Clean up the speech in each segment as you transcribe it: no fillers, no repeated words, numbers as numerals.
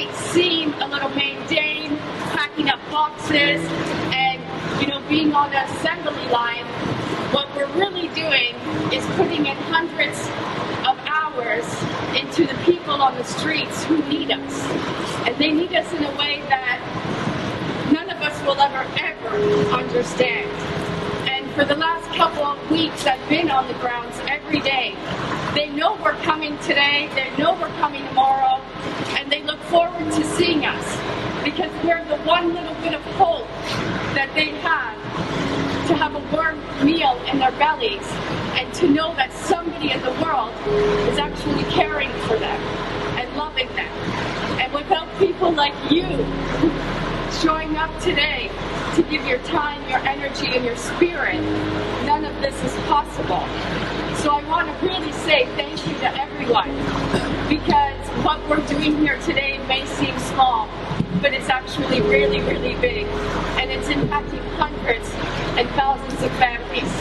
may seem a little mundane, packing up boxes and, being on the assembly line, what we're really doing is putting in hundreds of hours into the people on the streets who need us. And they need us in a way that none of us will ever understand. And for the last couple of weeks, I've been on the grounds every day. They know we're coming today, they know we're coming tomorrow, and they look forward to seeing us because we're the one little bit of hope that they have a warm meal in their bellies and to know that somebody in the world is actually caring for them and loving them. And without people like you showing up today to give your time, your energy, and your spirit, none of this is possible. So I want to really say thank you to everyone, because what we're doing here today may seem small, but it's actually really, really big, and it's impacting hundreds and thousands of families.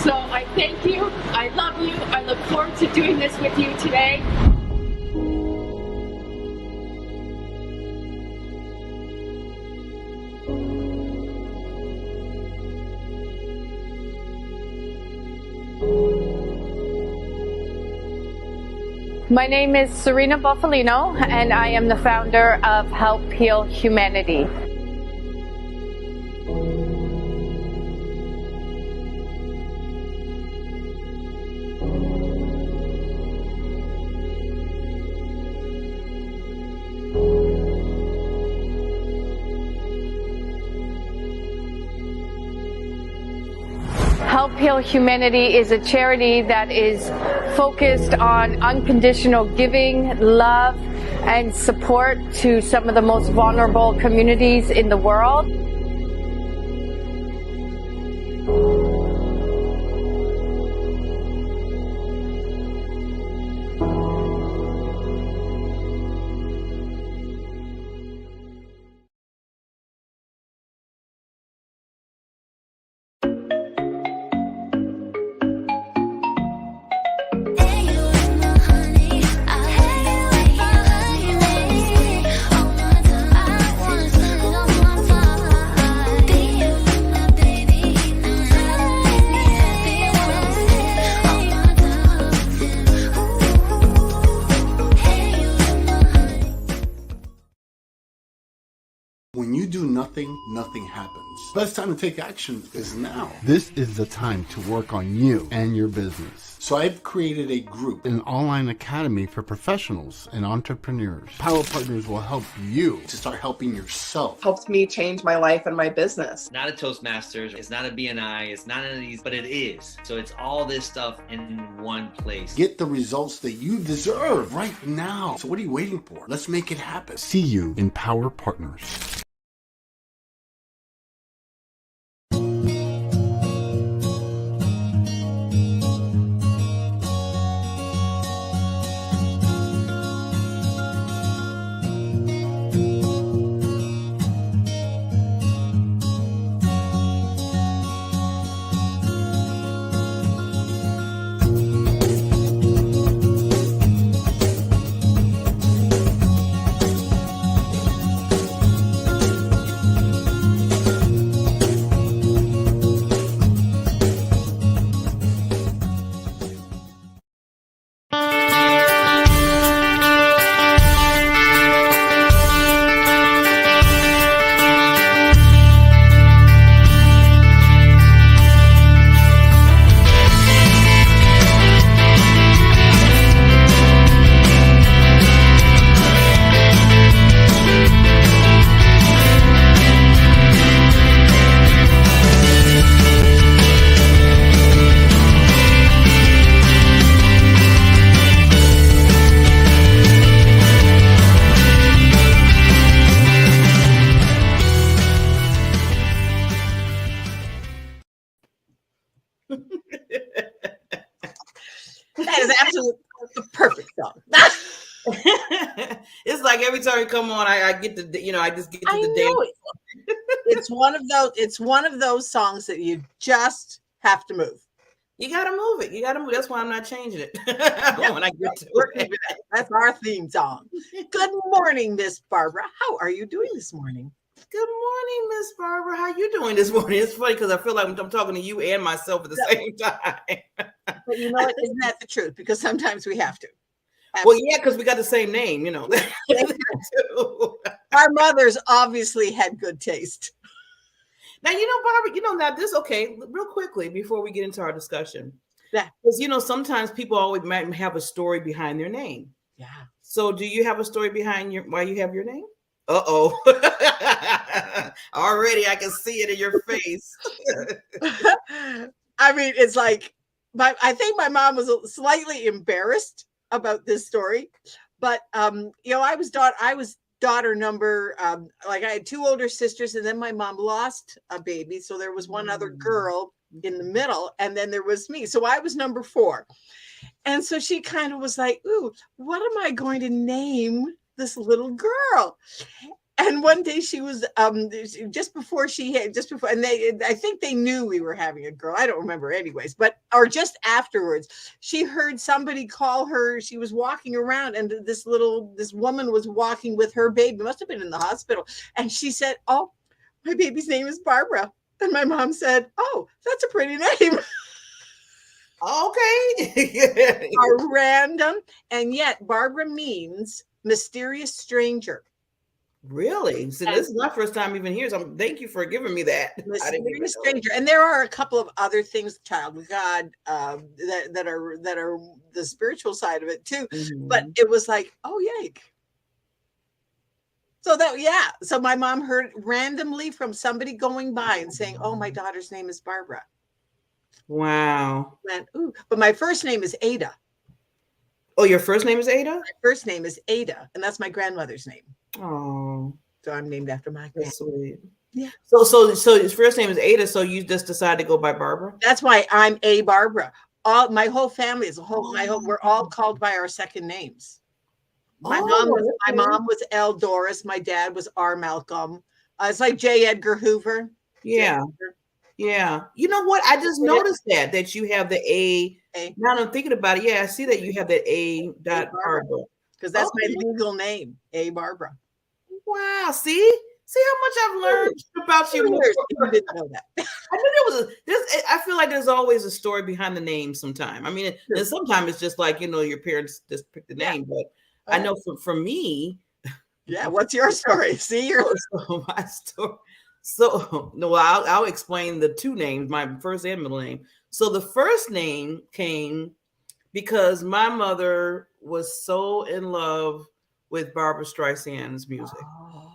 So I thank you, I love you, I look forward to doing this with you today. My name is Serena Buffalino, and I am the founder of Help Heal Humanity. Help Heal Humanity is a charity that is focused on unconditional giving, love, and support to some of the most vulnerable communities in the world. When you do nothing, nothing happens. The best time to take action is now. This is the time to work on you and your business. So I've created a group, an online academy for professionals and entrepreneurs. Power Partners will help you to start helping yourself. Helped me change my life and my business. Not a Toastmasters, it's not a BNI, it's not any of these, but it is. So it's all this stuff in one place. Get the results that you deserve right now. So what are you waiting for? Let's make it happen. See you in Power Partners. That is absolutely the perfect song. It's like every time you come on, I get to, I just get to the day. It's one of those songs that you just have to move. You gotta move it. You gotta move. That's why I'm not changing it when I get to We're it. keeping that. That's our theme song. Good morning, Miss Barbara. How are you doing this morning? Good morning, Miss Barbara. How you doing this morning? It's funny because I feel like I'm talking to you and myself at the same time. But you know what? Isn't that the truth? Because sometimes we have to. Well, yeah, because we got the same name, you know. Our mothers obviously had good taste. Now, Barbara, now this, okay, real quickly before we get into our discussion. Yeah. Because, sometimes people always might have a story behind their name. Yeah. So do you have a story behind why you have your name? Uh-oh. Already I can see it in your face. I mean, it's like I think my mom was slightly embarrassed about this story, but I was daughter number like I had two older sisters, and then my mom lost a baby, so there was one other girl in the middle, and then there was me, so I was number 4. And so she kind of was like, ooh, what am I going to name this little girl? And one day she was just before, and I think they knew we were having a girl. I don't remember anyways, or just afterwards, she heard somebody call her. She was walking around, and this woman was walking with her baby, must have been in the hospital. And she said, oh, my baby's name is Barbara. And my mom said, oh, that's a pretty name. Okay. Are random. And yet Barbara means mysterious stranger. Really? So this is my first time even here. So thank you for giving me that. Mysterious stranger. And there are a couple of other things, child of God, that are the spiritual side of it too. Mm-hmm. But it was like, oh yike. So my mom heard randomly from somebody going by and saying, oh, my daughter's name is Barbara. Wow. And, ooh, but my first name is Ada. Oh, your first name is Ada? My first name is Ada, and that's my grandmother's name. Oh. So I'm named after my grandmother. That's sweet. Yeah. So his first name is Ada, so you just decided to go by Barbara? That's why I'm A. Barbara. My whole family is we're all called by our second names. My mom was L. Doris. My dad was R. Malcolm. It's like J. Edgar Hoover. Yeah. Yeah. You know what? I just noticed that you have the A. Now I'm thinking about it. Yeah, I see that you have that A. Barbara. Because that's my legal name, A. Barbara. Wow. See how much I've learned about you. You didn't know that. I knew I feel like there's always a story behind the name sometime. I mean, and sometimes it's just like, your parents just picked the name, but I know for me. Yeah. What's your story? See my story. So no, I'll explain the two names, my first and middle name. So the first name came because my mother was so in love with Barbra Streisand's music. Oh,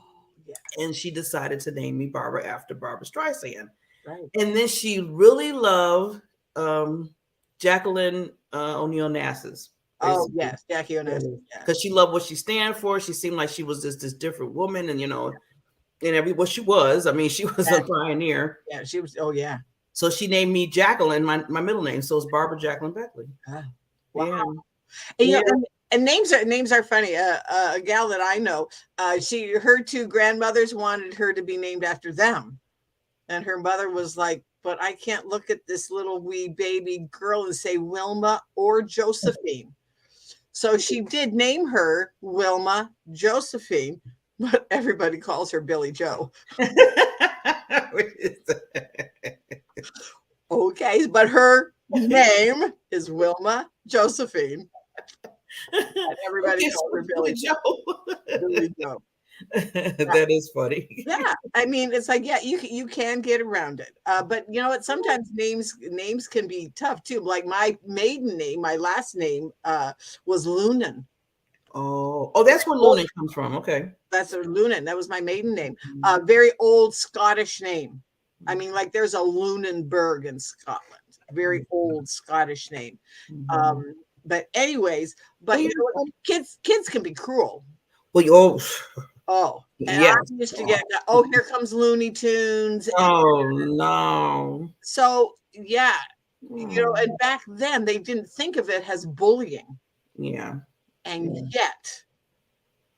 yeah. And she decided to name me Barbara after Barbra Streisand. Right. And then she really loved Jacqueline O'Neal Nass's. Oh, yes, Jackie Onassis. Because she loved what she stand for. She seemed like she was just this different woman, and what she was. I mean, she was a pioneer. Yeah, she was. Oh, yeah. So she named me Jacqueline, my middle name. So it's Barbara Jacqueline Beckley. Wow. Yeah. And names are funny. A gal that I know, her two grandmothers wanted her to be named after them, and her mother was like, "But I can't look at this little wee baby girl and say Wilma or Josephine." So she did name her Wilma Josephine, but everybody calls her Billy Joe. Okay, but her name is Wilma Josephine. And everybody calls her Billy Joe. Billy Joe. That is funny. Yeah, I mean, it's like, yeah, you can get around it, but you know what? Sometimes names can be tough too. Like my maiden name, my last name was Lunan. Oh, that's where Lunan comes from. Okay, that's Lunan. That was my maiden name. Very old Scottish name. I mean, like there's a Lunenburg in Scotland. Very old Scottish name. But anyways, kids can be cruel. Well, and I used to get, here comes Looney Tunes. Oh, no. So, yeah, and back then they didn't think of it as bullying. Yeah. And yet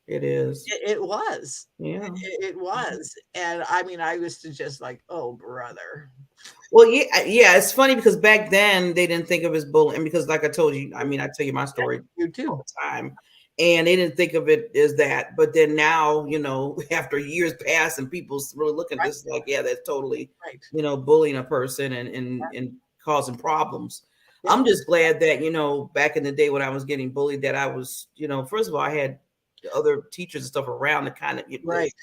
It is. It was. Yeah. It was. And I mean, I used to just like, oh, brother. Well, yeah. It's funny because back then they didn't think of it as bullying because, like I told you, I mean, I tell you my story You all too. the time, and they didn't think of it as that. But then now, after years pass and people's really looking at this like, yeah, that's totally, Right. bullying a person and causing problems. Yeah. I'm just glad that, back in the day when I was getting bullied, that I was, first of all, I had other teachers and stuff around to kind of get Right.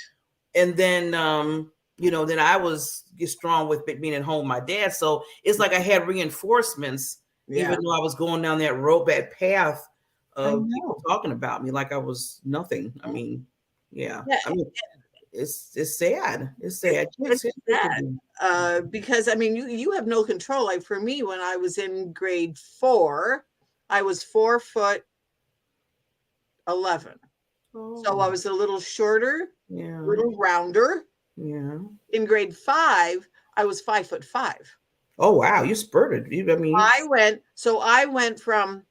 and then then I was strong with being at home with my dad. So it's like I had reinforcements, even though I was going down that bad path of people talking about me like I was nothing. I mean, yeah. I mean, it's sad. It's sad. It's sad. Because I mean, you have no control. Like for me, when I was in grade 4, I was 4'11". So I was a little shorter, a little rounder. Yeah. In grade 5, I was 5'5". Oh wow, you spurted. I went from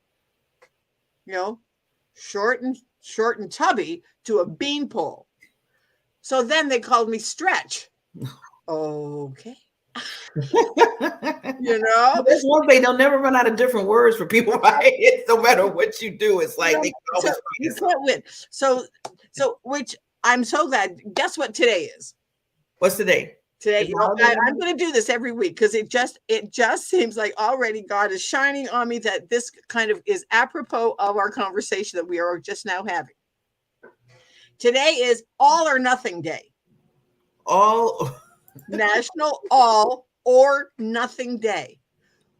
short and tubby to a beanpole. So then they called me Stretch. Okay. That's one thing. They'll never run out of different words for people, right? No matter what you do, it's like they can always you can't win. So which I'm so glad. Guess what today is? What's today? Today, I'm going to do this every week because it just seems like already God is shining on me that this kind of is apropos of our conversation that we are just now having. Today is All or Nothing Day. National All or Nothing Day.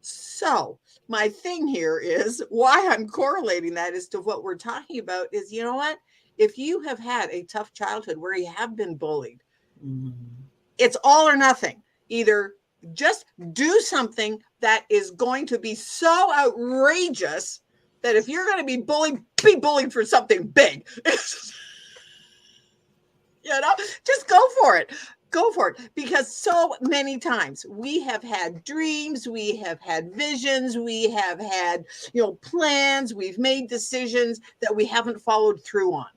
So my thing here is why I'm correlating that is to what we're talking about is, you know what? If you have had a tough childhood where you have been bullied, it's all or nothing. Either just do something that is going to be so outrageous that if you're going to be bullied for something big. Just go for it. Go for it. Because so many times we have had dreams, we have had visions, we have had, plans, we've made decisions that we haven't followed through on.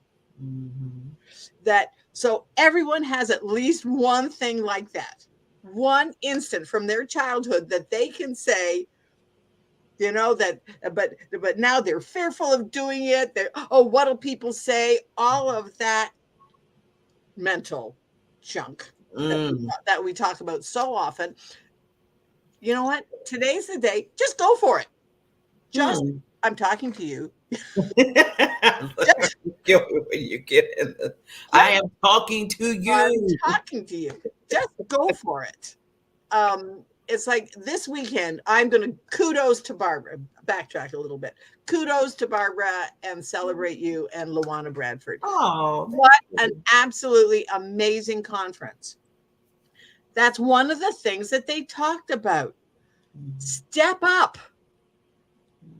So everyone has at least one thing like that, one instant from their childhood that they can say, but now they're fearful of doing it. What'll people say? All of that mental junk that we talk about so often. You know what? Today's the day. Just go for it. I'm talking to you. I am talking to you. I'm talking to you. Just go for it. It's like this weekend, I'm going to kudos to Barbara. Backtrack a little bit. Kudos to Barbara and celebrate you and Luana Bradford. Oh, what an absolutely amazing conference. That's one of the things that they talked about. Step up.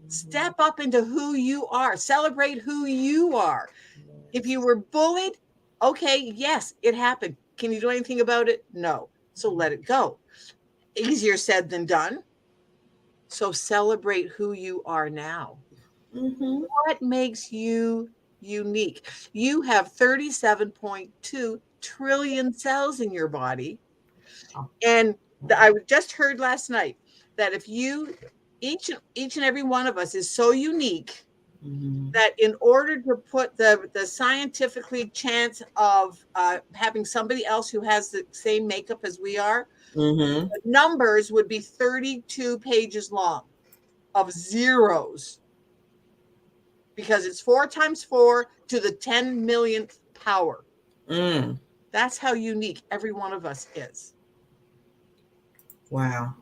Step up into who you are. Celebrate who you are. If you were bullied, okay, yes, it happened. Can you do anything about it? No. So let it go. Easier said than done. So celebrate who you are now. What makes you unique? You have 37.2 trillion cells in your body. And I just heard last night that if you each and every one of us is so unique that in order to put the scientifically chance of having somebody else who has the same makeup as we are, the numbers would be 32 pages long of zeros because it's 4 times 4 to the 10 millionth power. That's how unique every one of us is. Wow.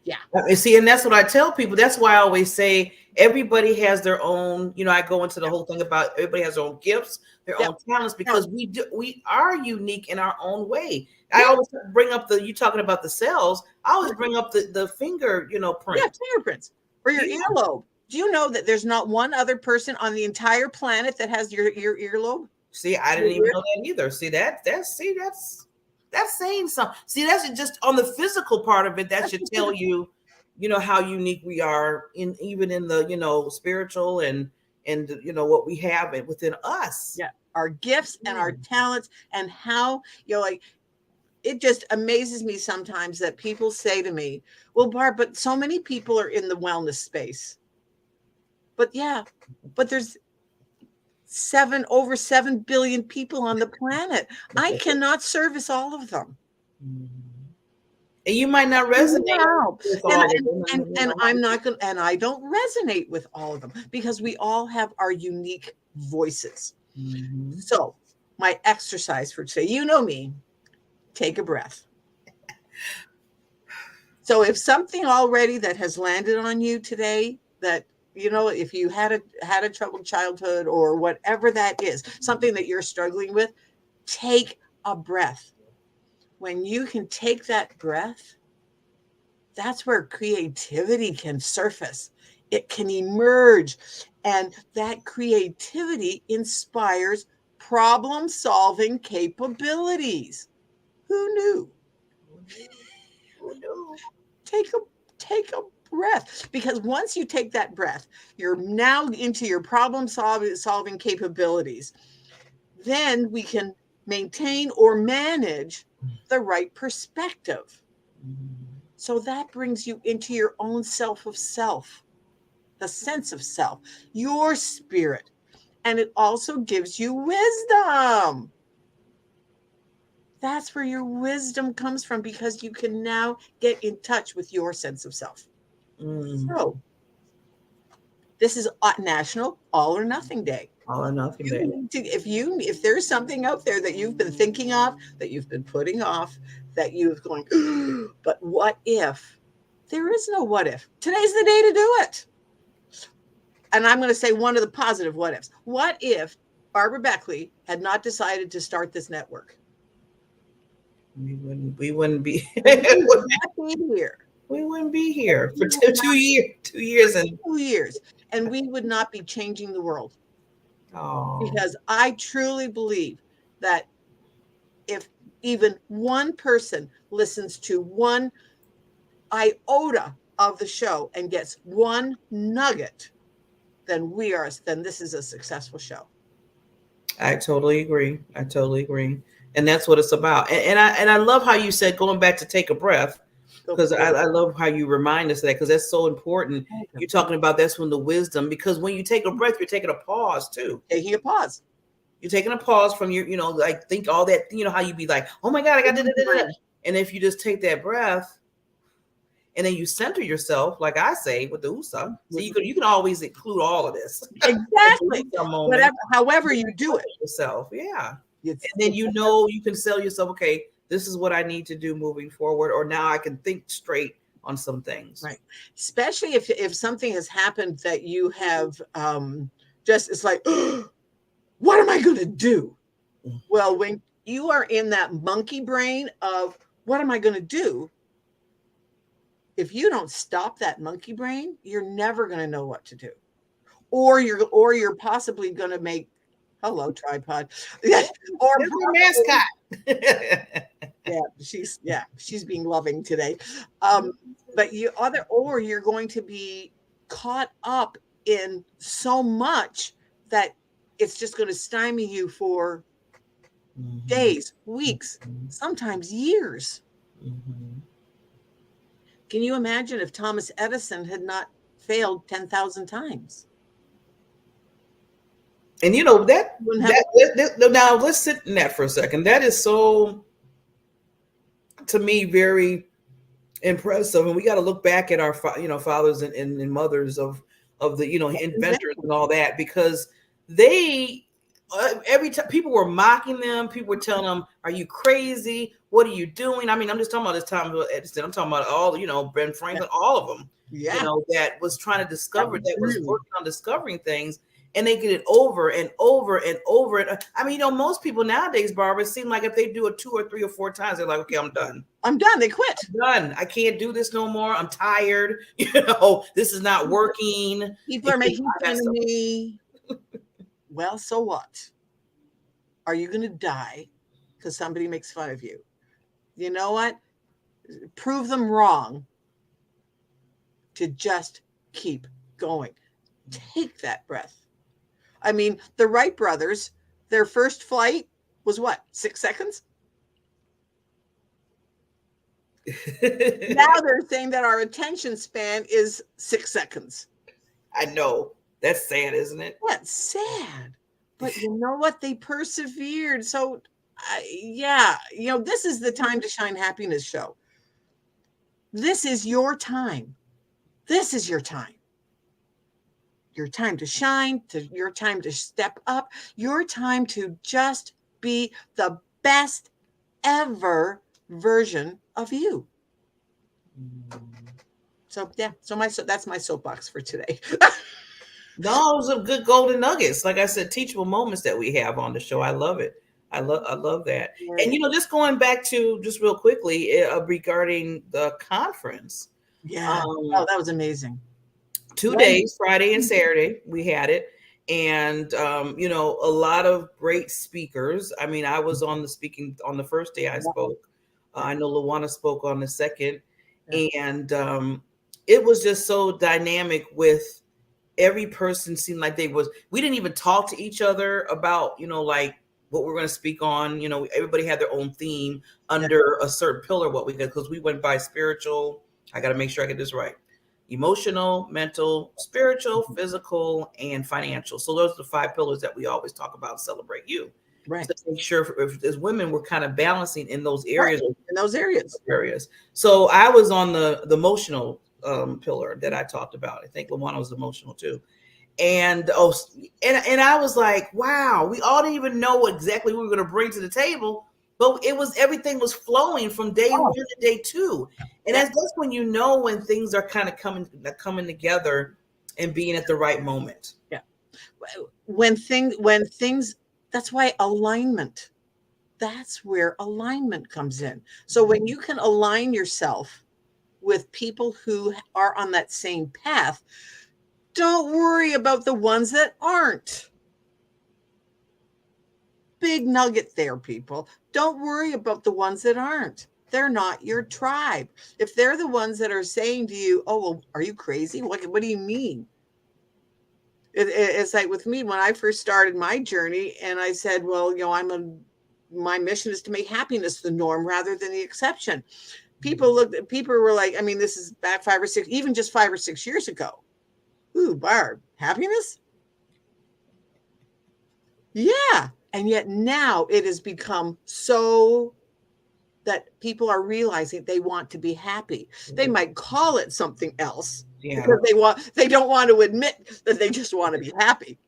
Yeah. See, and that's what I tell people. That's why I always say everybody has their own, I go into the whole thing about everybody has their own gifts, their own talents, because we are unique in our own way. I always bring up you talking about the cells. I always bring up the finger, print. Yeah, fingerprints or your earlobe. Do you know that there's not one other person on the entire planet that has your earlobe? See, I didn't even know that either. See, that's saying something. See, that's just on the physical part of it. That should tell you, how unique we are even in the, spiritual and, and what we have within us. Yeah, our gifts and our talents, and how, like, it just amazes me sometimes that people say to me, well, Barb, but so many people are in the wellness space. But yeah, but there's over 7 billion people on the planet. I cannot service all of them. And you might not resonate with all of them. And I'm not going to, and I don't resonate with all of them, because we all have our unique voices. So my exercise for today, you know me, take a breath. So if something already that has landed on you today, that, if you had a troubled childhood or whatever that is, something that you're struggling with, take a breath. When you can take that breath, that's where creativity can surface. It can emerge. And that creativity inspires problem-solving capabilities. Who knew? Take a breath, because once you take that breath, you're now into your problem-solving capabilities. Then we can maintain or manage the right perspective. So that brings you into your own self of self, the sense of self, your spirit. And it also gives you wisdom. That's where your wisdom comes from, because you can now get in touch with your sense of self. So this is National All or Nothing Day. All or Nothing Day. If there's something out there that you've been thinking of, that you've been putting off, that you've going, but what if? There is no what if. Today's the day to do it. And I'm going to say one of the positive what ifs. What if Barbara Beckley had not decided to start this network? We wouldn't be here. We wouldn't be here for 2 years and 2 years, and we would not be changing the world. Oh. Because I truly believe that if even one person listens to one iota of the show and gets one nugget, then this is a successful show. I totally agree. And that's what it's about. And I love how you said, going back to take a breath, because I love how you remind us of that, because that's so important. You're talking about that's when the wisdom, because when you take a breath, you're taking a pause too. Taking a pause. You're taking a pause from your, like, think all that, how you be like, oh my God, I got da. And if you just take that breath and then you center yourself, like I say with the USA, so you can always include all of this. Exactly. However you do it yourself. Yeah. And then you can sell yourself, okay, this is what I need to do moving forward, or now I can think straight on some things. Right. Especially if something has happened that you have it's like, what am I going to do? Well, when you are in that monkey brain of what am I going to do? If you don't stop that monkey brain, you're never going to know what to do. Or you're possibly going to make, hello, tripod. Or mascot. she's being loving today. But you're going to be caught up in so much that it's just going to stymie you for days, weeks, sometimes years. Can you imagine if Thomas Edison had not failed 10,000 times? And now let's sit in that for a second. That is so, to me, very impressive. And we got to look back at our fathers and mothers of the inventors and all that, because they every time people were mocking them, people were telling them, "Are you crazy? What are you doing?" I mean, I'm just talking about this time of Edison. I'm talking about all Ben Franklin, all of them. That was trying to discover, that was working on discovering things. And they get it over and over and over. I mean, most people nowadays, Barbara, it seems like if they do it 2 or 3 or 4 times, they're like, okay, I'm done. They quit. I'm done. I can't do this no more. I'm tired. This is not working. People are making fun of me. Well, so what? Are you going to die because somebody makes fun of you? You know what? Prove them wrong to just keep going. Take that breath. I mean, the Wright brothers, their first flight was what, 6 seconds? Now they're saying that our attention span is 6 seconds. I know. That's sad, isn't it? That's sad. But you know what? They persevered. So, yeah, this is the Time to Shine Happiness show. This is your time. This is your time. Your time to shine, your time to step up, your time to just be the best ever version of you. So yeah, that's my soapbox for today. No, those are good golden nuggets. Like I said, teachable moments that we have on the show. I love it. I love that. And just going back to just real quickly regarding the conference. Yeah. Oh, that was amazing. 2 days, Friday and Saturday, we had it. And, a lot of great speakers. I mean, I was on the first day I spoke. I know Luana spoke on the second. And it was just so dynamic with every person seemed like we didn't even talk to each other about, like what we're going to speak on. Everybody had their own theme under a certain pillar, because we went by spiritual. I got to make sure I get this right. Emotional, mental, spiritual, physical, and financial. So those are the 5 pillars that we always talk about, celebrate you. Right. To make sure if as women, we're kind of balancing in those areas. Right. In those areas. So I was on the emotional pillar that I talked about. I think Luana was emotional too. And I was like, wow, we all didn't even know exactly what we were going to bring to the table. But everything was flowing from day 1 to day 2. And that's when when things are kind of coming together and being at the right moment. Yeah. When things, that's why alignment, that's where alignment comes in. So when you can align yourself with people who are on that same path, don't worry about the ones that aren't. Big nugget there, people. Don't worry about the ones that aren't. They're not your tribe. If they're the ones that are saying to you, oh, well, are you crazy? What do you mean? It's like with me, when I first started my journey and I said, well, my mission is to make happiness the norm rather than the exception. People were like, I mean, this is back 5 or 6, even just 5 or 6 years ago. Ooh, Barb, happiness? Yeah. And yet now it has become so that people are realizing they want to be happy. They might call it something else because they don't want to admit that they just want to be happy.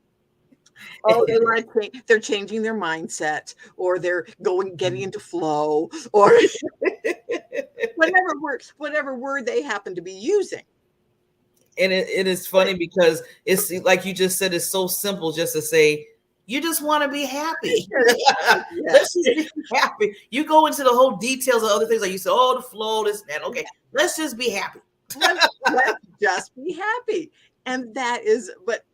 Oh, they're changing their mindset, or they're getting into flow, or whatever word they happen to be using. And it is funny because it's like you just said, it's so simple just to say, you just want to be happy. Let's just be happy. You go into the whole details of other things, like you said, the flow, this, that. Okay, let's just be happy. Let's just be happy. And that is, but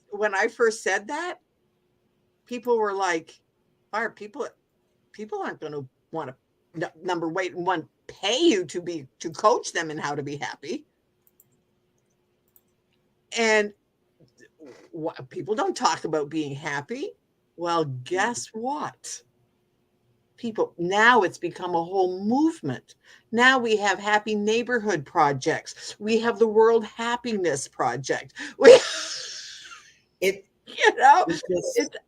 when I first said that, people were like, people aren't going to want to, number one, pay you to coach them in how to be happy. And people don't talk about being happy. Well, guess what? People, now it's become a whole movement. Now we have happy neighborhood projects. We have the World Happiness Project. It's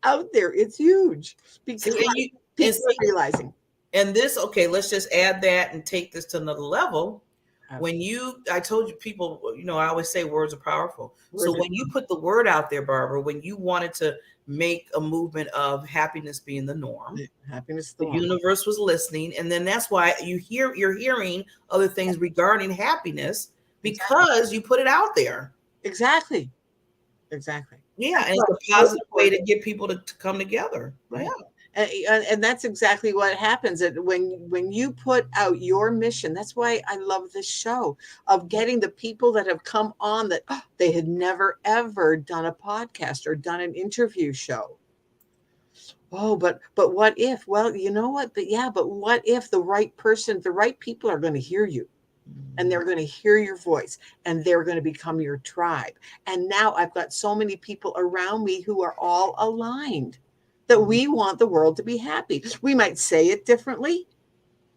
out there. It's huge because people are realizing. And this, okay, let's just add that and take this to another level. I told you people, I always say words are powerful. So when you put the word out there, Barbara, when you wanted to make a movement of happiness being the norm, the universe was listening. And then that's why you're hearing other things regarding happiness because you put it out there. Exactly. Yeah. And it's a positive way to get people to come together. Right. Yeah. And that's exactly what happens when you put out your mission. That's why I love this show, of getting the people that have come on that they had never, ever done a podcast or done an interview show. Oh, but what if? Well, you know what? But what if the right person, the right people are going to hear you? and they're going to hear your voice, and they're going to become your tribe. And now I've got so many people around me who are all aligned that we want the world to be happy. We might say it differently,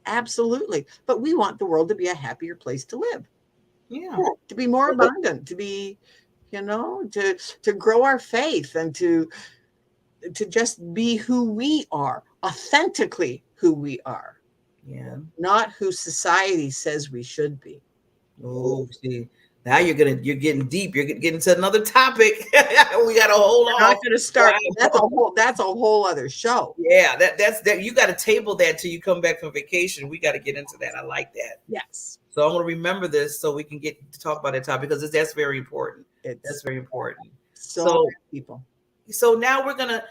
absolutely, but we want the world to be a happier place to live. Yeah. To be more abundant, to be, to grow our faith, and to just be who we are, authentically who we are. Yeah. Not who society says we should be. Oh, see, now you're getting deep. You're getting to another topic. We got to hold on. I'm not going to start. That's a whole other show. Yeah, that's that. You got to table that till you come back from vacation. We got to get into that. I like that. Yes. So I'm going to remember this so we can get to talk about that topic, because that's very important. That's very important. So people. So now we're gonna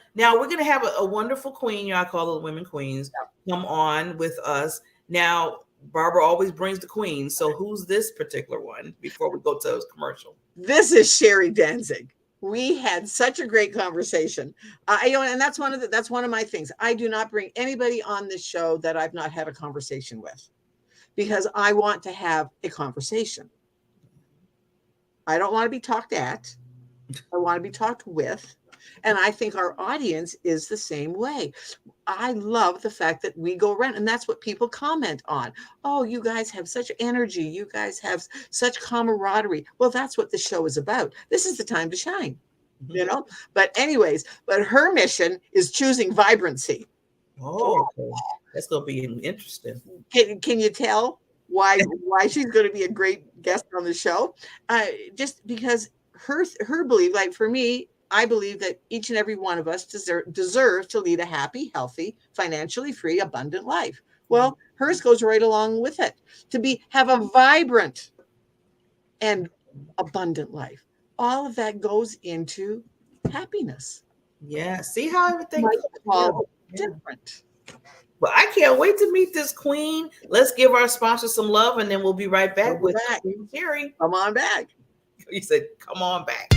have a wonderful queen. I call them women queens. Come on with us now. Barbara always brings the queen. So who's this particular one before we go to commercial? This is Sherry Danzig. We had such a great conversation. And that's one of my things. I do not bring anybody on this show that I've not had a conversation with, because I want to have a conversation. I don't want to be talked at. I want to be talked with. And I think our audience is the same way. I love the fact that we go around, and that's what people comment on. Oh, you guys have such energy. You guys have such camaraderie. Well, that's what the show is about. This is the time to shine, But anyways, her mission is choosing vibrancy. Oh, okay. That's going to be interesting. Can you tell why she's going to be a great guest on the show? Just because her belief, like for me, I believe that each and every one of us deserves to lead a happy, healthy, financially free, abundant life. Well, hers goes right along with it, to have a vibrant and abundant life. All of that goes into happiness. Yeah. See how everything is different. Well, I can't wait to meet this queen. Let's give our sponsor some love, and then we'll be right back with Sherry. Come on back. You said, come on back.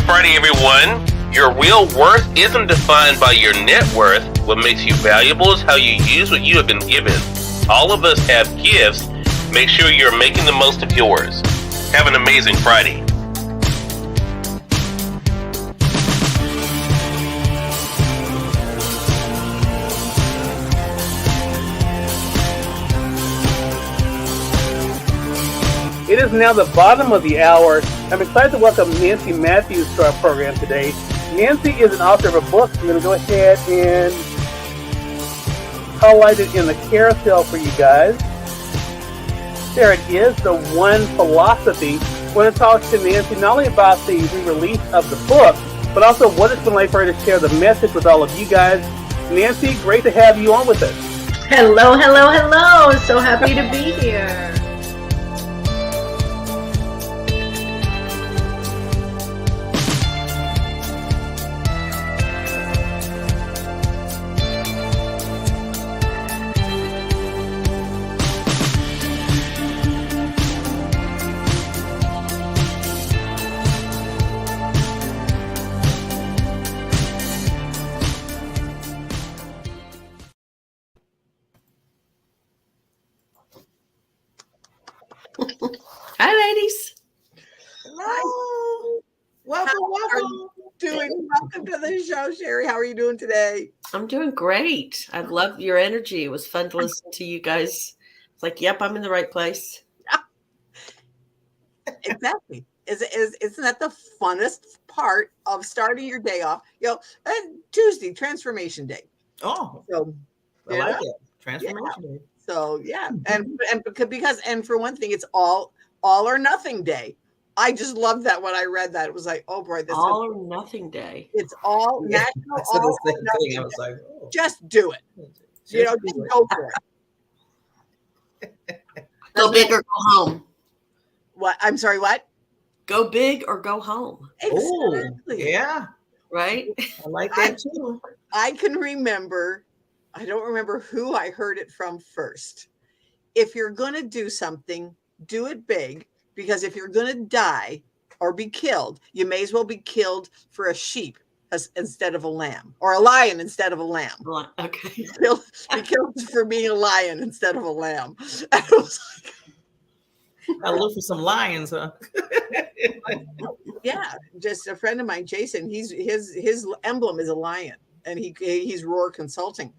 Friday, everyone. Your real worth isn't defined by your net worth. What makes you valuable is how you use what you have been given. All of us have gifts. Make sure you're making the most of yours. Have an amazing Friday. It is now the bottom of the hour. I'm excited to welcome Nancy Matthews to our program today. Nancy is an author of a book. I'm going to go ahead and highlight it in the carousel for you guys. There it is, The One Philosophy. I want to talk to Nancy not only about the re-release of the book, but also what it's been like for her to share the message with all of you guys. Nancy, great to have you on with us. Hello, hello, hello. So happy to be here. Hi, ladies. Hello. Welcome. Welcome to the show, Sherry. How are you doing today? I'm doing great. I love your energy. It was fun to listen to you guys. It's like, yep, I'm in the right place. Exactly. Isn't that the funnest part of starting your day off? Tuesday, Transformation Day. Oh, so I like it. Transformation Day. So and because for one thing, it's all or nothing day. I just loved that when I read that. It was like, oh boy, this all or nothing day. It's all natural. All or nothing. I was like, oh. Just do it. Just go for it. Go big or go home. What? I'm sorry. What? Go big or go home. Exactly. Yeah. Right. I like that too. I can remember I don't remember who I heard it from first. If you're going to do something, do it big, because if you're going to die or be killed, you may as well be killed for a sheep instead of a lamb, or a lion instead of a lamb. Okay. Be killed for being a lion instead of a lamb. I was like, I look for some lions, huh? yeah, just a friend of mine, Jason. His emblem is a lion, and he's Roar Consulting,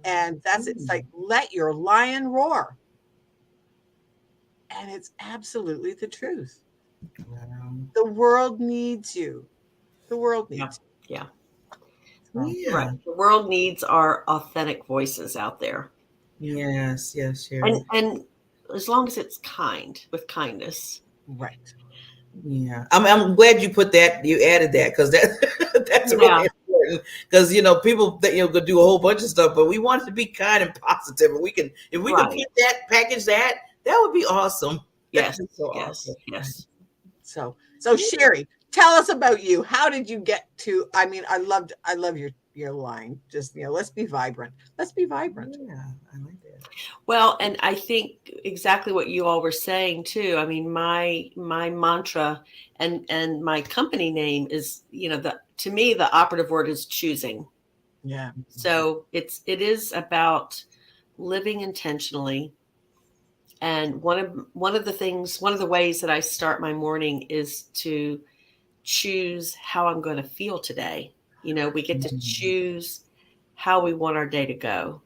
and that's it's like, let your lion roar, and it's absolutely the truth. The world needs you. The world needs you. Yeah. Yeah. Right. The world needs our authentic voices out there. Yes, yes, Sherry. And as long as it's with kindness. Right. Yeah. I'm glad you put that, you added that, because that's really important. Because people that could do a whole bunch of stuff, but we want it to be kind and positive. And if we can package that would be awesome. Yes. So awesome. Yes. So Sherry, tell us about you. How did you get to? I mean, I love your line. Just let's be vibrant. Let's be vibrant. Yeah, I like that. Well, and I think exactly what you all were saying too. I mean, my mantra and my company name is, to me, the operative word is choosing. Yeah. So it is about living intentionally. And one of the ways that I start my morning is to choose how I'm going to feel today. We get to choose how we want our day to go.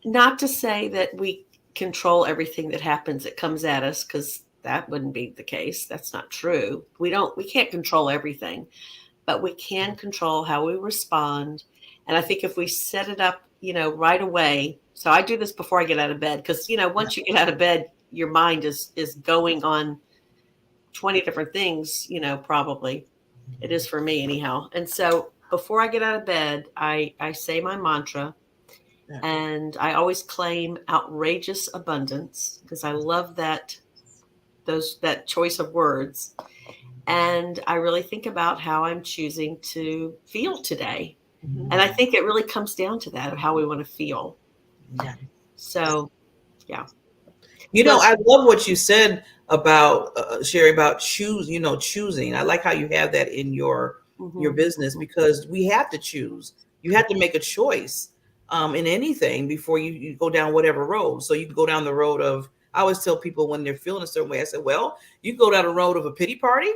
Not to say that we control everything that happens that comes at us, because that wouldn't be the case. That's not true. We can't control everything, but we can control how we respond. And I think if we set it up, right away. So I do this before I get out of bed, because, once you get out of bed, your mind is going on 20 different things, probably. It is for me anyhow. And so before I get out of bed, I say my mantra, and I always claim outrageous abundance, because I love that choice of words. And I really think about how I'm choosing to feel today. Mm-hmm. And I think it really comes down to that, of how we want to feel. Yeah. So, yeah. I love what you said about Sherry, about choosing. I like how you have that in your business, because we have to choose. You have to make a choice in anything before you go down whatever road. So you can go down the road of, I always tell people when they're feeling a certain way, I said, well, you can go down the road of a pity party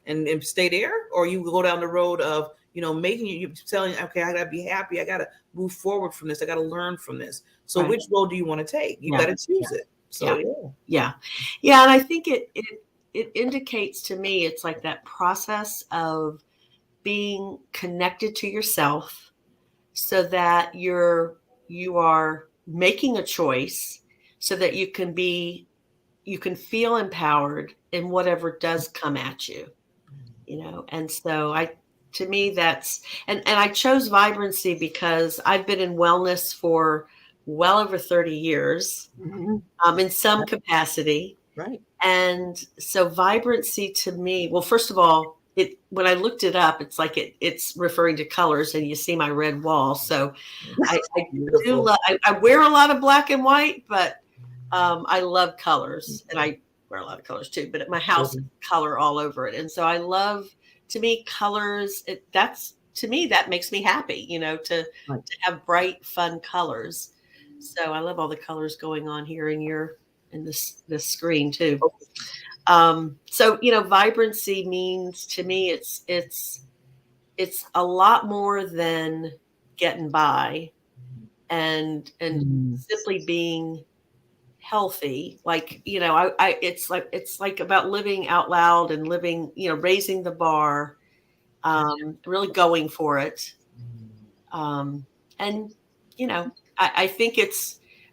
and stay there, or you go down the road of, making you telling, okay, I gotta be happy. I gotta move forward from this. I gotta learn from this. So which road do you want to take? You got to choose it. So yeah. And I think it indicates to me, it's like that process of being connected to yourself, so that you are making a choice, so that you can feel empowered in whatever does come at you, and so to me, that's, and I chose vibrancy because I've been in wellness for well over 30 years, in some capacity. Right. And so vibrancy to me, well, first of all, when I looked it up, it's like it's referring to colors, and you see my red wall. So I wear a lot of black and white, but I love colors, and I wear a lot of colors too, but at my house, color all over it. And so I love, to me, colors, that makes me happy, to have bright, fun colors. So I love all the colors going on here in this screen too. So, vibrancy means, to me, it's a lot more than getting by and simply being healthy. Like, it's like about living out loud and living, raising the bar, really going for it. And, I think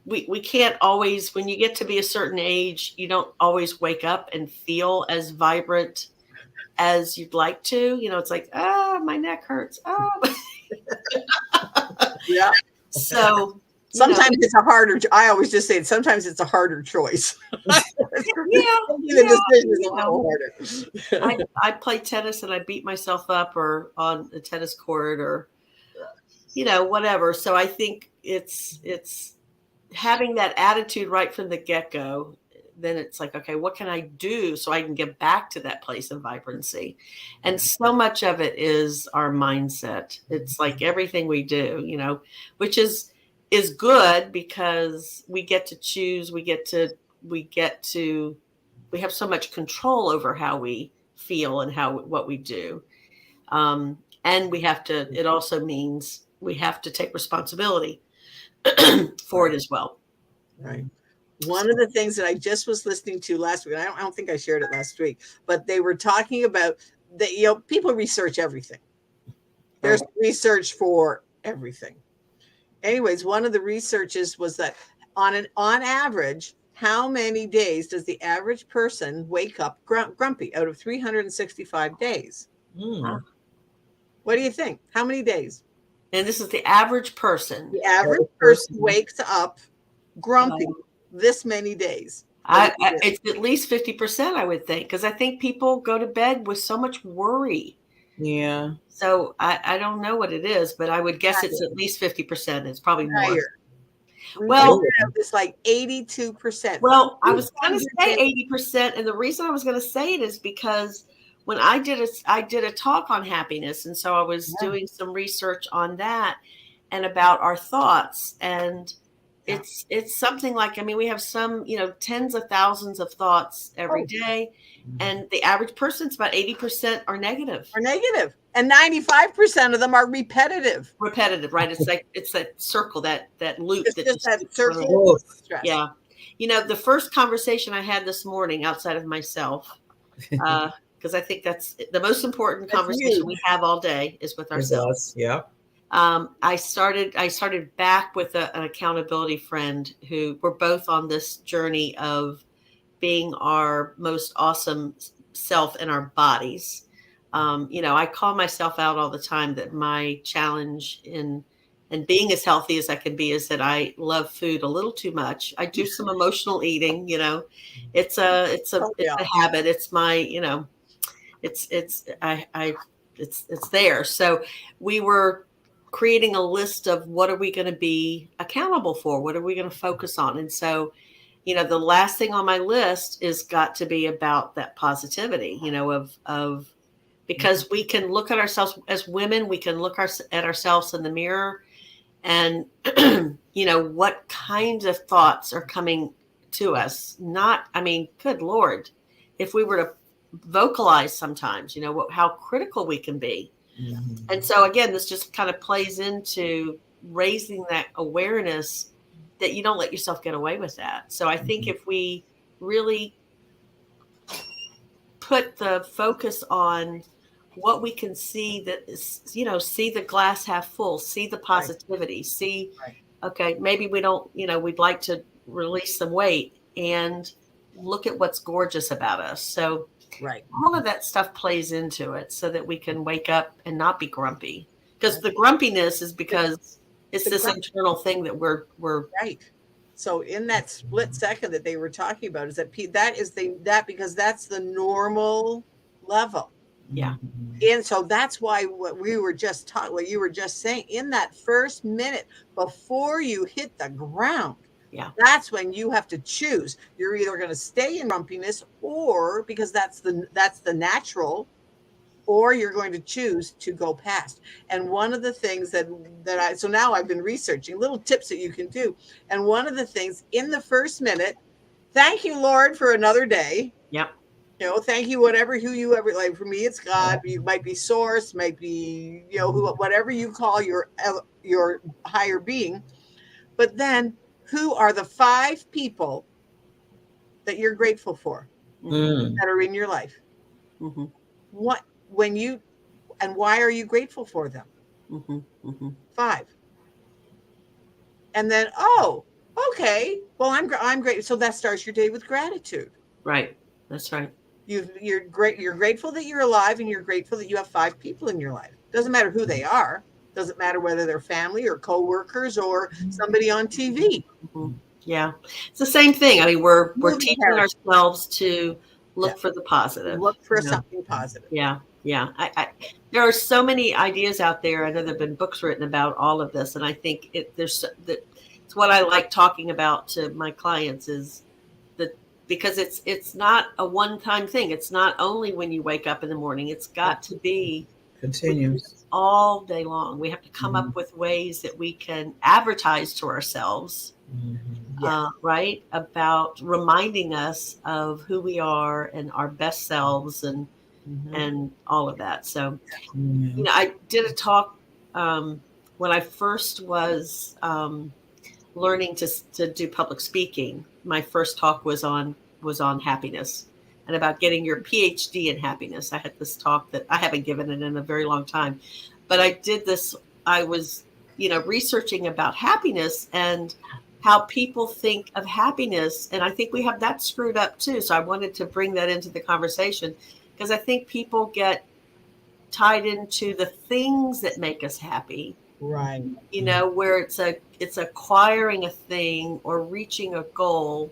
we can't always, when you get to be a certain age, you don't always wake up and feel as vibrant as you'd like to. It's like, my neck hurts. Yeah. So sometimes it's a harder, I always just say it, sometimes it's a harder choice. The decision is a little harder. I play tennis and I beat myself up, or on a tennis court, or whatever. So I think it's having that attitude right from the get-go. Then it's like, okay, what can I do so I can get back to that place of vibrancy? And so much of it is our mindset. It's like everything we do, which is good because we get to choose, we have so much control over how we feel and what we do. And it also means we have to take responsibility for it as well. Right. One of the things that I just was listening to last week, I don't think I shared it last week, but they were talking about that, people research everything. There's research for everything. Anyways, one of the researches was that on average, how many days does the average person wake up grumpy out of 365 days? What do you think? How many days? And this is the average person. The average person wakes up grumpy this many days. It's at least 50%, I would think, because I think people go to bed with so much worry. Yeah. So I don't know what it is, but I would guess it's at least 50%. It's probably more. Well, it's like 82%. Well, I was going to say 80%, and the reason I was going to say it is because when I did a talk on happiness, and so I was doing some research on that and about our thoughts, and it's something like, we have some, tens of thousands of thoughts every day, and the average person's about 80% are negative. And 95% of them are repetitive. Right? It's that circle, that loop. It's just that circle. Yeah. The first conversation I had this morning outside of myself, because I think that's the most important conversation we have all day is with ourselves. Yeah. I started back with an accountability friend who we're both on this journey of being our most awesome self in our bodies. I call myself out all the time that my challenge in being as healthy as I can be is that I love food a little too much. I do some emotional eating, it's a habit. It's my, it's there. So we were creating a list of what are we going to be accountable for? What are we going to focus on? And so, the last thing on my list is got to be about that positivity, of because we can look at ourselves as women, we can look at ourselves in the mirror and, what kinds of thoughts are coming to us. Good Lord, if we were to vocalize sometimes, how critical we can be. Mm-hmm. And so again, this just kind of plays into raising that awareness that you don't let yourself get away with that. So I think if we really put the focus on what we can see, that is, see the glass half full, see the positivity, see, okay, maybe we don't, we'd like to release some weight and look at what's gorgeous about us. So all of that stuff plays into it so that we can wake up and not be grumpy, because the grumpiness is because it's this internal thing that we're right. So in that split second that they were talking about is that because that's the normal level. Yeah. And so that's why what you were just saying, in that first minute before you hit the ground, that's when you have to choose. You're either going to stay in grumpiness, or because that's the natural, or you're going to choose to go past. And one of the things so now I've been researching little tips that you can do. And one of the things in the first minute, thank you, Lord, for another day. Yep. Thank you, who you ever, like for me, it's God. You might be source, might be, whatever you call your higher being. But then, who are the 5 people that you're grateful for that are in your life? Mm-hmm. Why are you grateful for them? 5. And then, okay. Well, I'm great. So that starts your day with gratitude. Right. That's right. You're great. You're grateful that you're alive, and you're grateful that you have 5 people in your life. Doesn't matter who they are. Doesn't matter whether they're family or coworkers or somebody on TV. Mm-hmm. Yeah, it's the same thing. We're teaching ourselves to look for the positive. Look for something positive. Yeah. Yeah. There are so many ideas out there. I know there've been books written about all of this, and I think it's what I like talking about to my clients is that, because it's not a one-time thing. It's not only when you wake up in the morning. It's got to be Continues. all day long. We have to come up with ways that we can advertise to ourselves, right? About reminding us of who we are and our best selves and all of that. So, I did a talk when I first was learning to do public speaking. My first talk was on happiness and about getting your PhD in happiness. I had this talk that I haven't given it in a very long time, but I did this. I was, researching about happiness and how people think of happiness. And I think we have that screwed up too. So I wanted to bring that into the conversation because I think people get tied into the things that make us happy. Right. Where it's acquiring a thing or reaching a goal.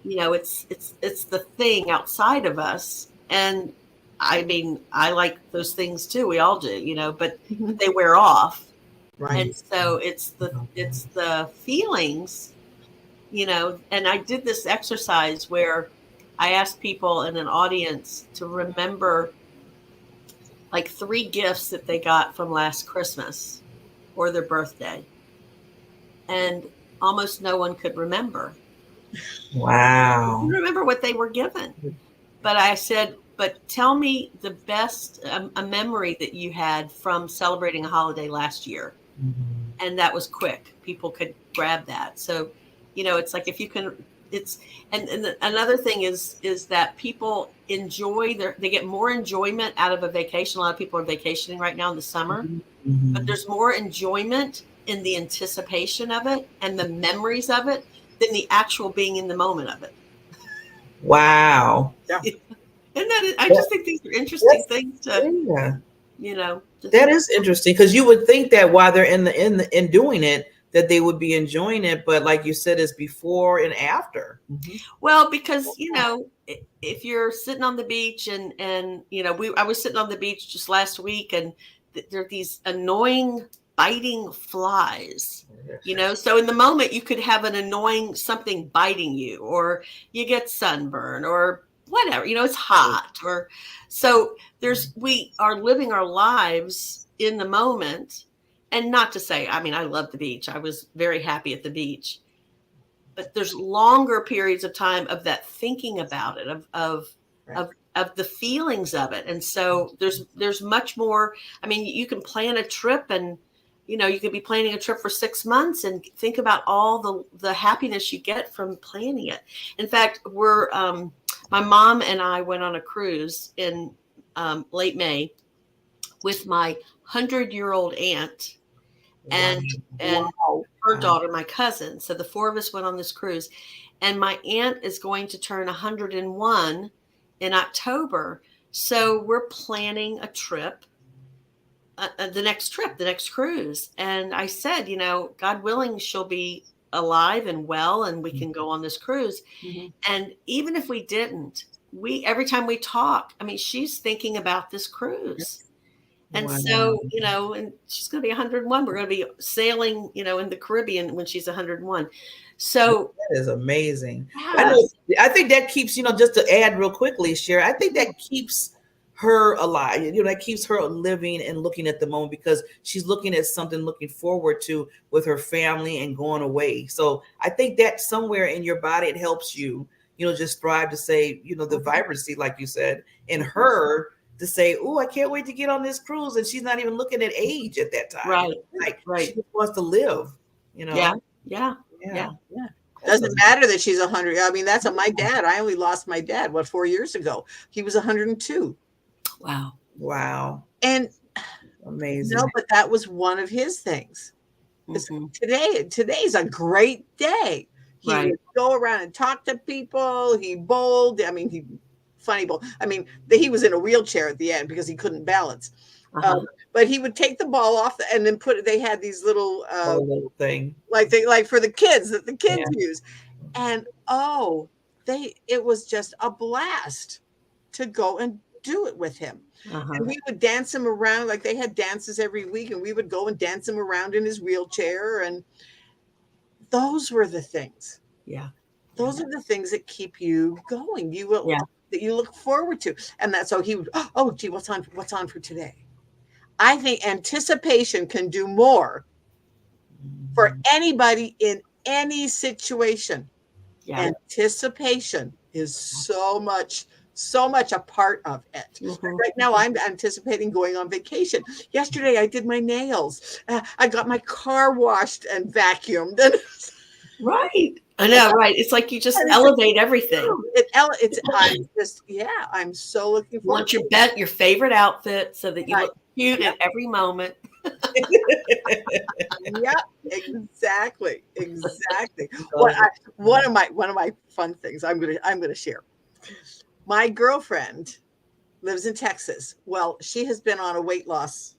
Yeah. It's the thing outside of us. And I mean, I like those things too. We all do, but they wear off. Right. And so it's the feelings, and I did this exercise where I asked people in an audience to remember like 3 gifts that they got from last Christmas or their birthday. And almost no one could remember. Wow. Remember what they were given. But I said, but tell me the best, a memory that you had from celebrating a holiday last year. And that was quick. People could grab that. So, it's like if you can, and another thing is that people enjoy they get more enjoyment out of a vacation. A lot of people are vacationing right now in the summer, but there's more enjoyment in the anticipation of it and the memories of it than the actual being in the moment of it. Wow. Yeah. And I just think these are interesting things to, that is interesting because you would think that while they're in doing it, that they would be enjoying it, but like you said, it's before and after. Well, because if you're sitting on the beach and I was sitting on the beach just last week, and there are these annoying biting flies. So in the moment you could have an annoying something biting you, or you get sunburn, or whatever. It's hot, or so we are living our lives in the moment. And not to say, I mean, I love the beach. I was very happy at the beach. But there's longer periods of time of that thinking about it, of the feelings of it. And so there's much more. I mean, you can plan a trip and, you could be planning a trip for 6 months and think about all the happiness you get from planning it. In fact, my mom and I went on a cruise in late May with my 100-year-old aunt and her daughter, my cousin. So the 4 of us went on this cruise, and my aunt is going to turn 101 in October. So we're planning a trip, the next cruise. And I said, God willing, she'll be alive and well, and we can go on this cruise. And even if we didn't, every time we talk, I mean, she's thinking about this cruise. And so, and she's going to be 101. We're going to be sailing, in the Caribbean when she's 101. So that is amazing. Yes. I think that keeps, just to add real quickly, Sherry, I think that keeps her alive. That keeps her living and looking at the moment because she's looking at something, looking forward to with her family and going away. So I think that somewhere in your body, it helps you, just thrive to say, the vibrancy, like you said, in her to say, oh, I can't wait to get on this cruise. And she's not even looking at age at that time. Right. She just wants to live, Yeah. Doesn't matter that she's 100. I mean, that's my dad. I only lost my dad, 4 years ago. He was 102. Wow. And amazing. No, but that was one of his things. Today's a great day. He would go around and talk to people. He bowled. I mean, funny bowl. I mean, he was in a wheelchair at the end because he couldn't balance. But he would take the ball off and then they had these little thing like for the kids that the kids use. And it was just a blast to go and do it with him. Uh-huh. And we would dance him around. Like they had dances every week, and we would go and dance him around in his wheelchair. And those were the things. Yeah. Those are the things that keep you going. You will that you look forward to. And that's so he would, oh gee, what's on for today? I think anticipation can do more for anybody in any situation. Yeah. Anticipation is so much a part of it. Right now, I'm anticipating going on vacation. Yesterday, I did my nails. I got my car washed and vacuumed. And right. I know, right? It's like you just elevate everything. I'm so looking forward. You want your favorite outfit so that you look cute at every moment. Yep, exactly. One of my fun things I'm gonna share. My girlfriend lives in Texas. Well, she has been on a weight loss,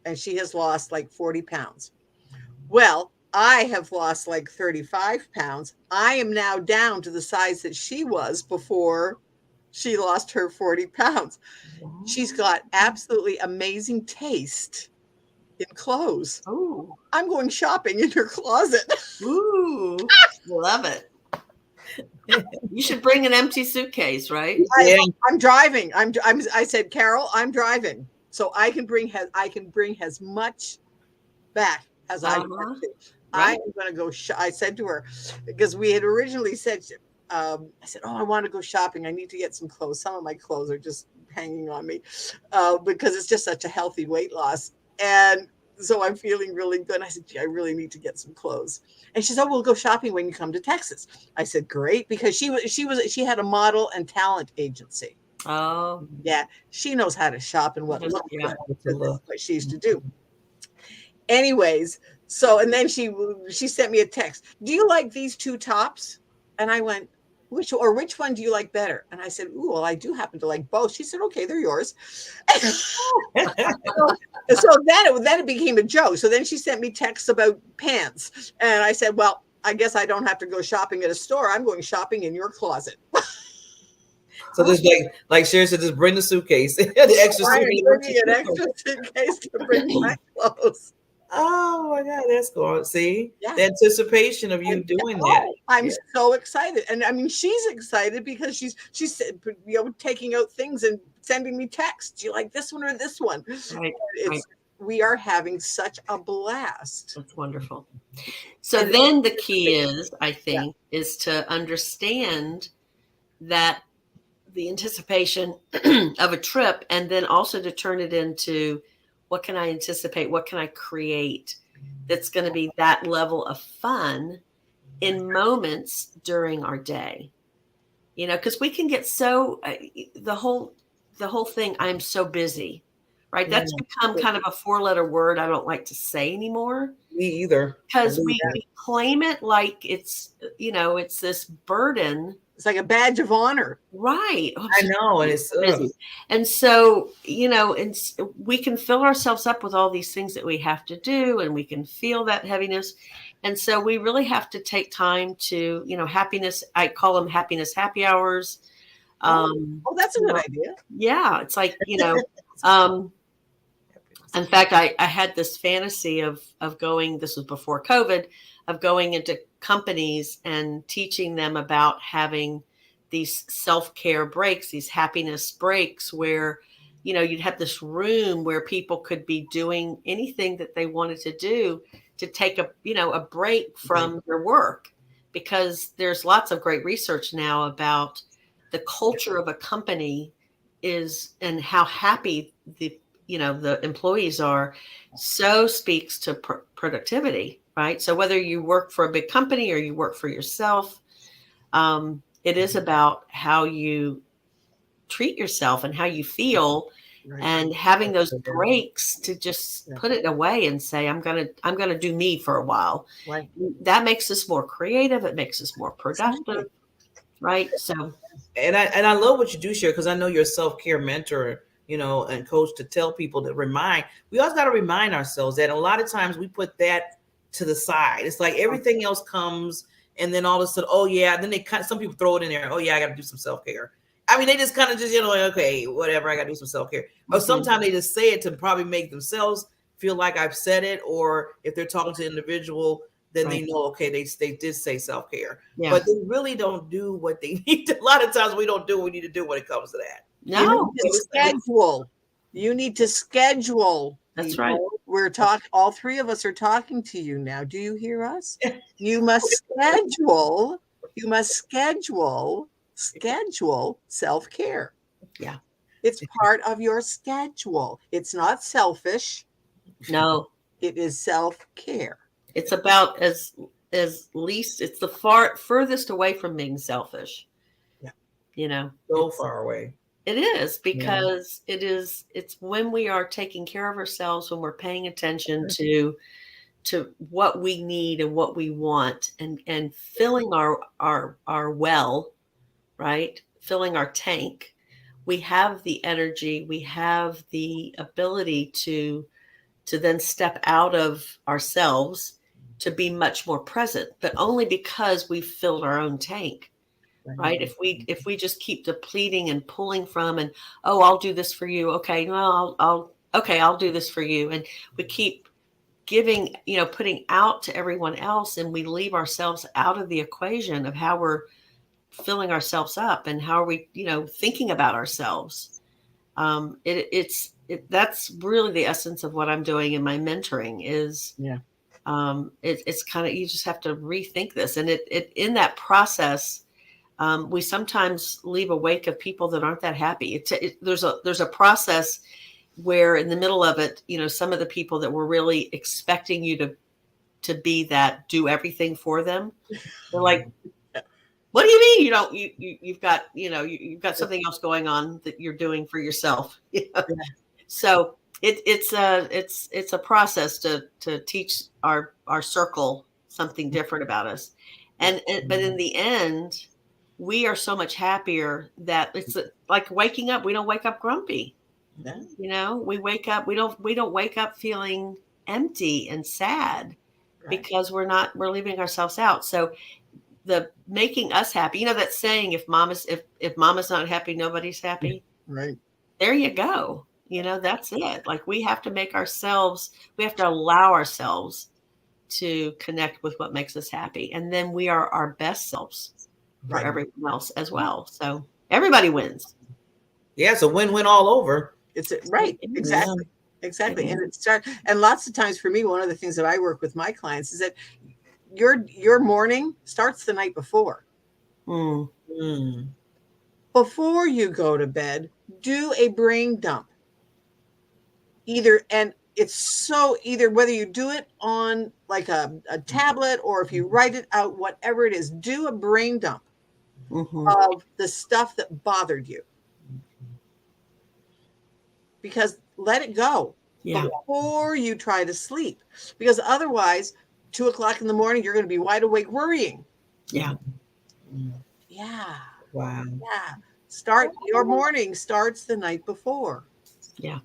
and she has lost like 40 pounds. Well, I have lost like 35 pounds. I am now down to the size that she was before she lost her 40 pounds. She's got absolutely amazing taste in clothes. Oh, I'm going shopping in her closet. Ooh, love it. You should bring an empty suitcase, right? I'm driving. I said, Carol, I'm driving, so I can bring as much back as I want to. Right. I am going to go. I said to her, because we had originally said, I said, oh, I want to go shopping. I need to get some clothes. Some of my clothes are just hanging on me because it's just such a healthy weight loss. And so I'm feeling really good. I said, gee, I really need to get some clothes. And she said, oh, we'll go shopping when you come to Texas. I said, great, because she had a model and talent agency. Oh, yeah. She knows how to shop and what she used to do. Anyways, so, and then she sent me a text. Do you like these two tops? And I went, which one do you like better? And I said, ooh, well, I do happen to like both. She said, okay, they're yours. So then it became a joke. So then she sent me texts about pants. And I said, well, I guess I don't have to go shopping at a store. I'm going shopping in your closet. So just like Sharon said, just bring the suitcase. The extra suitcase. Bringing an extra suitcase to bring my clothes. Oh my God, that's cool. See, the anticipation of you doing that. I'm so excited. And I mean, she's excited because she's taking out things and sending me texts. Do you like this one or this one? Right. We are having such a blast. That's wonderful. So then the key is, I think, is to understand that the anticipation of a trip, and then also to turn it into, what can I anticipate? What can I create that's going to be that level of fun in moments during our day? You know, because we can get so the whole thing, I'm so busy, right? That's become kind of a 4-letter word I don't like to say anymore. Me either. Because we claim it like it's, it's this burden. It's like a badge of honor. Right. I know. And it's busy. And so, we can fill ourselves up with all these things that we have to do, and we can feel that heaviness. And so we really have to take time to, happiness. I call them happiness happy hours. That's a good idea. Yeah. It's like, in fact, I had this fantasy of going, this was before COVID, of going into companies and teaching them about having these self-care breaks, these happiness breaks where, you'd have this room where people could be doing anything that they wanted to do to take a break from their work, because there's lots of great research now about the culture of a company is, and how happy the employees are, so speaks to productivity, right? So whether you work for a big company or you work for yourself, it is about how you treat yourself and how you feel, and having those breaks to just put it away and say, I'm gonna do me for a while. Right. That makes us more creative. It makes us more productive, right? So, and I love what you do, Cher, because I know you're a self-care mentor, and coach, to tell people to we always got to remind ourselves that a lot of times we put that to the side. It's like everything else comes, and then all of a sudden, then some people throw it in there. Oh yeah, I got to do some self-care. I mean, they just kind of just, like, okay, whatever, I got to do some self-care. Or sometimes they just say it to probably make themselves feel like I've said it. Or if they're talking to an individual, then they know, okay, they did say self-care. Yeah. But they really don't do what they need to. A lot of times we don't do what we need to do when it comes to that. No. You need to schedule. That's people. right. We're talking, all three of us are talking to you now. Do you hear us? You must schedule. You must schedule self-care. Yeah. It's part of your schedule. It's not selfish. No. It is self-care. It's about as least, it's the furthest away from being selfish. Yeah. So far away. It is, because it's when we are taking care of ourselves, when we're paying attention to what we need and what we want, and filling our well, right? Filling our tank. We have the energy, we have the ability to then step out of ourselves to be much more present, but only because we've filled our own tank. Right. If we just keep depleting and pulling from, and, oh, I'll do this for you. Okay. Well, I'll do this for you. And we keep giving, putting out to everyone else, and we leave ourselves out of the equation of how we're filling ourselves up and how are we, thinking about ourselves. That's really the essence of what I'm doing in my mentoring is, it's kind of, you just have to rethink this. And it in that process, we sometimes leave a wake of people that aren't that happy. There's a process where in the middle of it, some of the people that were really expecting you to be that, do everything for them, they're like, what do you mean you've got you've got something else going on that you're doing for yourself? So it's a process to teach our circle something different about us, but in the end, we are so much happier that it's like waking up. We don't wake up grumpy. We wake up. We don't wake up feeling empty and sad, because we're leaving ourselves out. So the making us happy, that saying, if mama's not happy, nobody's happy. Right. There you go. That's it. Like, we have to we have to allow ourselves to connect with what makes us happy. And then we are our best selves for everyone else as well. So everybody wins. Yeah. It's a win-win all over. It's right. Exactly. Yeah. Exactly. Yeah. And lots of times for me, one of the things that I work with my clients is that your morning starts the night before. Before you go to bed, do a brain dump. Either whether you do it on like a tablet, or if you write it out, whatever it is, do a brain dump of the stuff that bothered you. Because let it go before you try to sleep. Because otherwise, 2:00 in the morning, you're going to be wide awake worrying. Yeah. Yeah. Wow. Yeah. Your morning starts the night before. Yeah.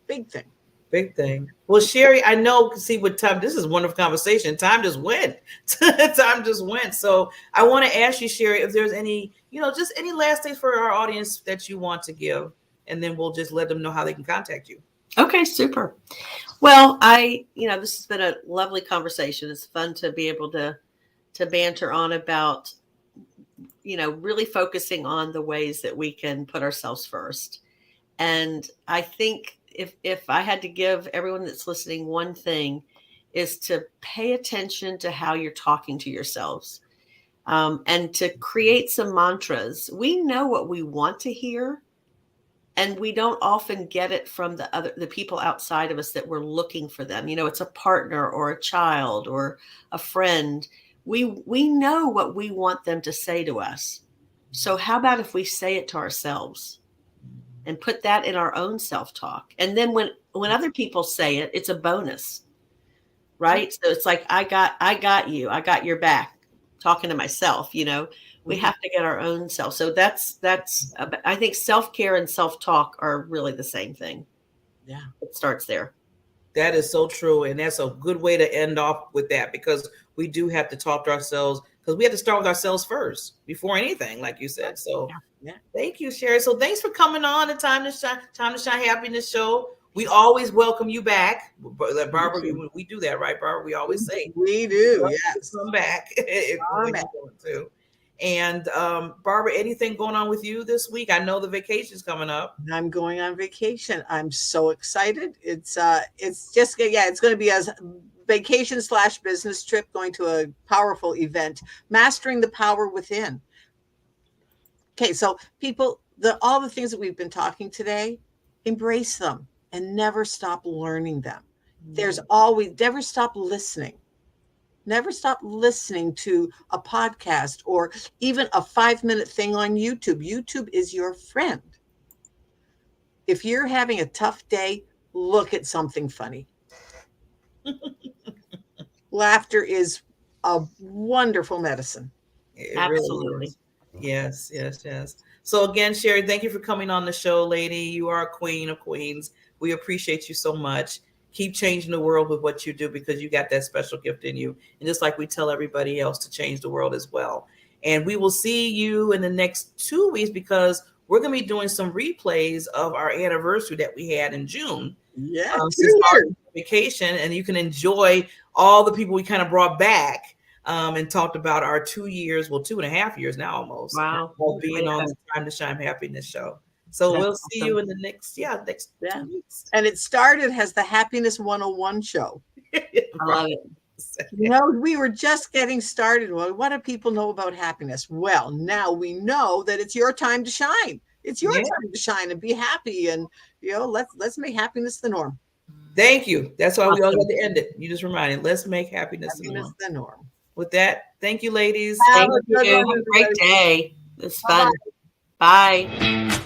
Big thing. Big thing. Well, Sherry, I know, see what time, this is a wonderful conversation. Time just went. Time just went. So I want to ask you, Sherry, if there's any, just any last things for our audience that you want to give, and then we'll just let them know how they can contact you. Okay, super. Well, this has been a lovely conversation. It's fun to be able to banter on about, really focusing on the ways that we can put ourselves first. And I think if I had to give everyone that's listening one thing, is to pay attention to how you're talking to yourselves, and to create some mantras. We know what we want to hear, and we don't often get it from the people outside of us that we're looking for them. It's a partner or a child or a friend. We know what we want them to say to us. So how about if we say it to ourselves and put that in our own self-talk? And then when other people say it, it's a bonus, right? So it's like, I got you, I got your back, talking to myself, we have to get our own self. So that's, I think self-care and self-talk are really the same thing. Yeah. It starts there. That is so true. And that's a good way to end off with that, because we do have to talk to ourselves, because we have to start with ourselves first before anything, like you said. So Yeah. Thank you, Sherry. So thanks for coming on the Time to Shine Happiness Show. We always welcome you back. Barbara, we do that, right, Barbara? We always say we do, yes. Come back if when you want to. And Barbara, anything going on with you this week? I know the vacation's coming up. I'm going on vacation. I'm so excited. It's just, it's going to be a vacation / business trip, going to a powerful event, Mastering the Power Within. Okay, so people, all the things that we've been talking today, embrace them and never stop learning them. There's always, never stop listening. Never stop listening to a podcast or even a 5-minute thing on YouTube. YouTube is your friend. If you're having a tough day, look at something funny. Laughter is a wonderful medicine. Absolutely. Really, yes. So again, Sherry, thank you for coming on the show, lady. You are a queen of queens. We appreciate you so much. Keep changing the world with what you do, because you got that special gift in you. And just like we tell everybody else to change the world as well. And we will see you in the next 2 weeks, because we're going to be doing some replays of our anniversary that we had in June. Yeah, since our vacation, and you can enjoy all the people we kind of brought back and talked about our 2 years, 2.5 years now almost. Wow. Of being on the Time to Shine Happiness show. So we'll see you in the next 2 weeks. And it started as the Happiness 101 show. I love it. We were just getting started. Well, what do people know about happiness? Well, now we know that it's your time to shine. It's your time to shine and be happy. And, let's make happiness the norm. Thank you. That's why we all got to end it. You just reminded. Let's make happiness the norm. With that, thank you, ladies. Thank you. Have a great day. It's fun. Bye.